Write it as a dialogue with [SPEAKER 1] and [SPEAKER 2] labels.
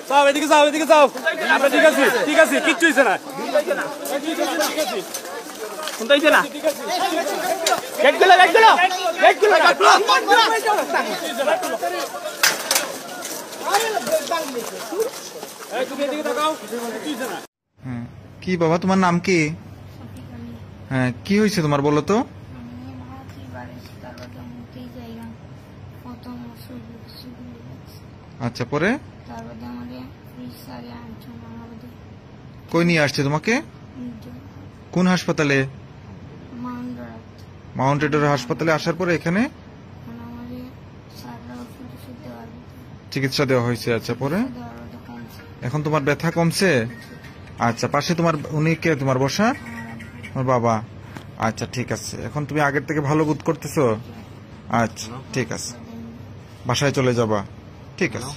[SPEAKER 1] যাও এদিকে যাও এদিকে যাও আমরা ঠিক আছে কিচ্ছু হইছে না শুনতে হইছে না
[SPEAKER 2] কি বাবা তোমার নাম কি? হ্যাঁ কি হয়েছে তোমার বলো তো? আচ্ছা পরে কই নিয়ে আসছে তোমাকে? কোন হাসপাতালে? মাউন্ট রোডের হাসপাতালে আসার পরে এখানে চিকিৎসা দেওয়া হয়েছে। আচ্ছা পরে এখন তোমার ব্যথা কমছে? আচ্ছা পাশে তোমার উনি কে তোমার বসা? তোমার বাবা। আচ্ছা ঠিক আছে এখন তুমি আগের থেকে ভালো বোধ করতেছো? আচ্ছা ঠিক আছে বাসায় চলে যাবা। ঠিক আছে।